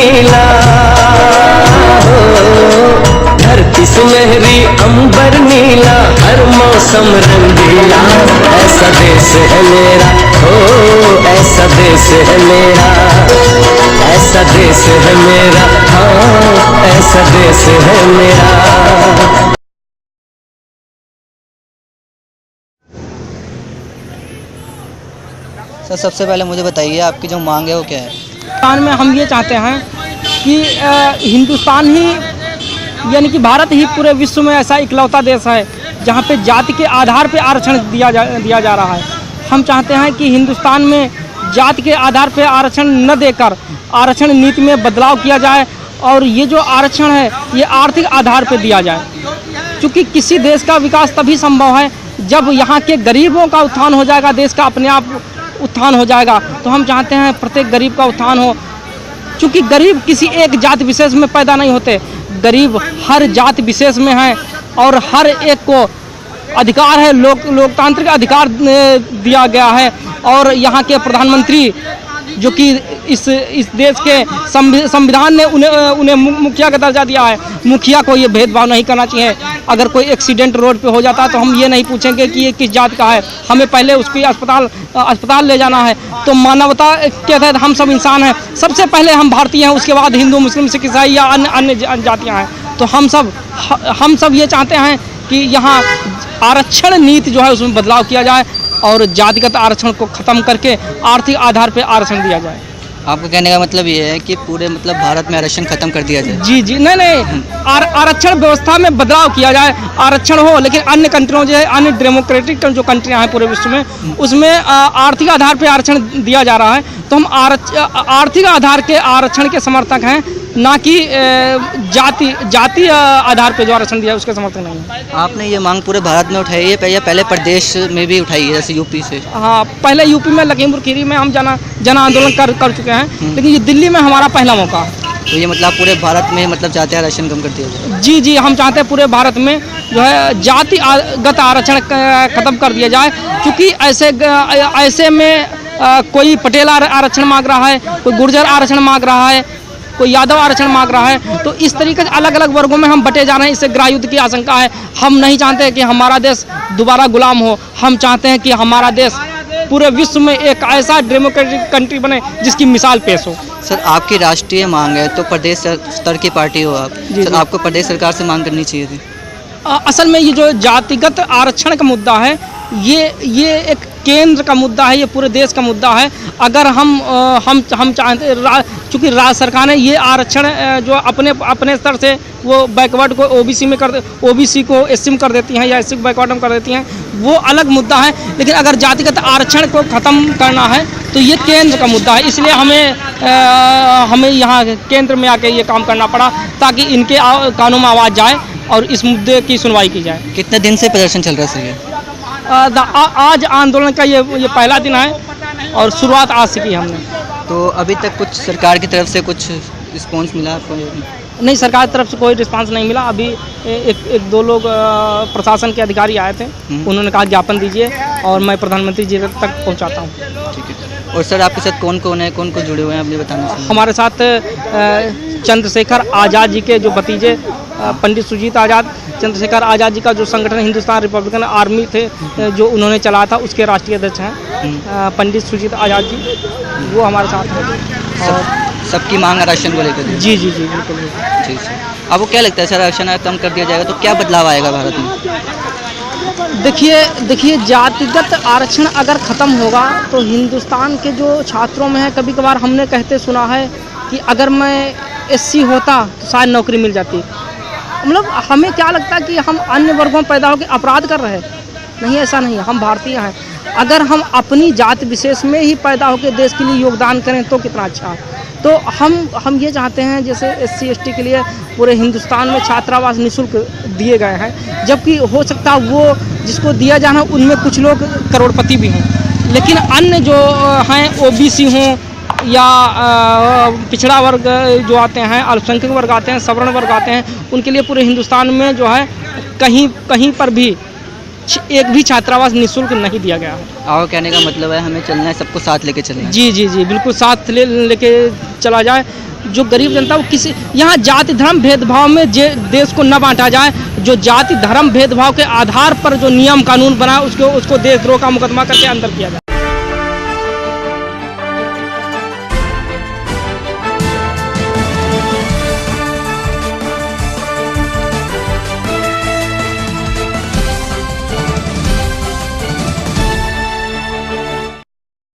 नीला, धरती सुनहरी अंबर नीला, हर मौसम रंगीला, ऐसा देश है मेरा, हो ऐसा देश है मेरा, ऐसा देश है मेरा, हाँ ऐसा देश है मेरा। सर सबसे पहले मुझे बताइए आपकी जो मांग है वो क्या है? हिंदुस्तान में हम ये चाहते हैं कि हिंदुस्तान ही यानी कि भारत ही पूरे विश्व में ऐसा इकलौता देश है जहाँ पे जाति के आधार पे आरक्षण दिया जा रहा है। हम चाहते हैं कि हिंदुस्तान में जाति के आधार पे आरक्षण न देकर आरक्षण नीति में बदलाव किया जाए और ये जो आरक्षण है ये आर्थिक आधार पे दिया जाए, क्योंकि किसी देश का विकास तभी संभव है जब यहाँ के गरीबों का उत्थान हो जाएगा, देश का अपने आप उत्थान हो जाएगा। तो हम चाहते हैं प्रत्येक गरीब का उत्थान हो, क्योंकि गरीब किसी एक जाति विशेष में पैदा नहीं होते, गरीब हर जाति विशेष में है और हर एक को अधिकार है, लोकतांत्रिक अधिकार दिया गया है। और यहाँ के प्रधानमंत्री जो कि इस देश के संविधान ने उन्हें मुखिया का दर्जा दिया है, मुखिया को ये भेदभाव नहीं करना चाहिए। अगर कोई एक्सीडेंट रोड पे हो जाता है तो हम ये नहीं पूछेंगे कि ये किस जात का है, हमें पहले उसकी अस्पताल ले जाना है। तो मानवता के तहत हम सब इंसान हैं, सबसे पहले हम भारतीय हैं, उसके बाद हिंदू मुस्लिम सिख ईसाई या अन्य जातियाँ हैं। तो हम सब ये चाहते हैं कि यहाँ आरक्षण नीति जो है उसमें बदलाव किया जाए और जातिगत आरक्षण को ख़त्म करके आर्थिक आधार पर आरक्षण दिया जाए। आपका कहने का मतलब ये है कि पूरे मतलब भारत में आरक्षण खत्म कर दिया जाए? जी जी नहीं आरक्षण व्यवस्था में बदलाव किया जाए, आरक्षण हो, लेकिन अन्य कंट्रियों जो है, अन्य डेमोक्रेटिक जो कंट्रियां हैं पूरे विश्व में, उसमें आर्थिक आधार पे आरक्षण दिया जा रहा है। तो हम आर्थिक आधार के आरक्षण के समर्थक हैं, ना कि जाति आधार पे जो आरक्षण दिया है उसके समर्थक नहीं है। आपने ये मांग पूरे भारत में उठाई है या पहले प्रदेश में भी उठाई है, जैसे यूपी से? हाँ, पहले यूपी में लखीमपुर खीरी में हम जन आंदोलन कर चुके हैं, लेकिन ये दिल्ली में हमारा पहला मौका है। तो ये मतलब पूरे भारत में मतलब चाहते हैं आरक्षण कम कर दिया जाए? जी जी, हम चाहते हैं पूरे भारत में जो है जातिगत आरक्षण खत्म कर दिया जाए, क्योंकि ऐसे में कोई पटेल आरक्षण मांग रहा है, कोई गुर्जर आरक्षण मांग रहा है, कोई यादव आरक्षण मांग रहा है। तो इस तरीके से अलग अलग वर्गों में हम बटे जा रहे हैं, इससे गृहयुद्ध की आशंका है। हम नहीं चाहते कि हमारा देश दोबारा गुलाम हो, हम चाहते हैं कि हमारा देश पूरे विश्व में एक ऐसा डेमोक्रेटिक कंट्री बने जिसकी मिसाल पेश हो। सर आपकी राष्ट्रीय मांग है तो प्रदेश स्तर की पार्टी हो आप, सर आपको प्रदेश सरकार से मांग करनी चाहिए थी। असल में ये जो जातिगत आरक्षण का मुद्दा है ये एक केंद्र का मुद्दा है, ये पूरे देश का मुद्दा है। अगर हम चाहते, चूँकि राज्य सरकार ने ये आरक्षण जो अपने स्तर से वो बैकवर्ड को ओबीसी को एससी में कर देती हैं या एससी को बैकवर्ड में कर देती हैं, वो अलग मुद्दा है। लेकिन अगर जातिगत आरक्षण को ख़त्म करना है तो ये केंद्र का मुद्दा है, इसलिए हमें यहाँ केंद्र में आके ये काम करना पड़ा ताकि इनके कानों में आवाज़ जाए और इस मुद्दे की सुनवाई की जाए। कितने दिन से प्रदर्शन चल रहा है सर ये? आज आंदोलन का ये पहला दिन है और शुरुआत आज से की हमने। तो अभी तक कुछ सरकार की तरफ से कुछ रिस्पॉन्स मिला आपको? नहीं, सरकार की तरफ से कोई रिस्पांस नहीं मिला। अभी एक दो लोग प्रशासन के अधिकारी आए थे, उन्होंने कहा ज्ञापन दीजिए और मैं प्रधानमंत्री जी तक पहुंचाता हूं। ठीक है। और सर आपके साथ कौन कौन है, कौन कौन जुड़े हुए हैं, आपने बताना चाहिए। हमारे साथ चंद्रशेखर आज़ाद जी के जो भतीजे पंडित सुजीत आज़ाद, चंद्रशेखर आज़ाद जी का जो संगठन हिंदुस्तान रिपब्लिकन आर्मी थे जो उन्होंने चलाया था, उसके राष्ट्रीय अध्यक्ष हैं पंडित सुजीत आज़ाद जी, वो हमारे साथ हैं। और सबकी मांग आरक्षण को लेकर? जी जी जी बिल्कुल। ठीक है। आपको क्या लगता है सर आरक्षण कम कर दिया जाएगा तो क्या बदलाव आएगा भारत में? देखिए जातिगत आरक्षण अगर ख़त्म होगा तो हिंदुस्तान के जो छात्रों में है, कभी कभार हमने कहते सुना है कि अगर मैं एससी होता तो शायद नौकरी मिल जाती। मतलब हमें क्या लगता है कि हम अन्य वर्गों में पैदा होकर अपराध कर रहे हैं? नहीं, ऐसा नहीं है। हम भारतीय हैं, अगर हम अपनी जाति विशेष में ही पैदा होकर देश के लिए योगदान करें तो कितना अच्छा है। तो हम ये चाहते हैं जैसे SC ST के लिए पूरे हिंदुस्तान में छात्रावास निःशुल्क दिए गए हैं, जबकि हो सकता है वो जिसको दिया जाना उनमें कुछ लोग करोड़पति भी हैं, लेकिन अन्य जो हैं OBC हों या पिछड़ा वर्ग जो आते हैं, अल्पसंख्यक वर्ग आते हैं, सवर्ण वर्ग आते हैं, उनके लिए पूरे हिंदुस्तान में जो है कहीं पर भी एक भी छात्रावास निःशुल्क नहीं दिया गया है। और कहने का मतलब है हमें चलना है, सबको साथ लेके चलना है। जी जी जी बिल्कुल, साथ लेके चला जाए। जो गरीब जनता वो किसी यहाँ जाति धर्म भेदभाव में देश को न बांटा जाए। जो जाति धर्म भेदभाव के आधार पर जो नियम कानून बना उसको देशद्रोह का मुकदमा करके अंदर किया जाए।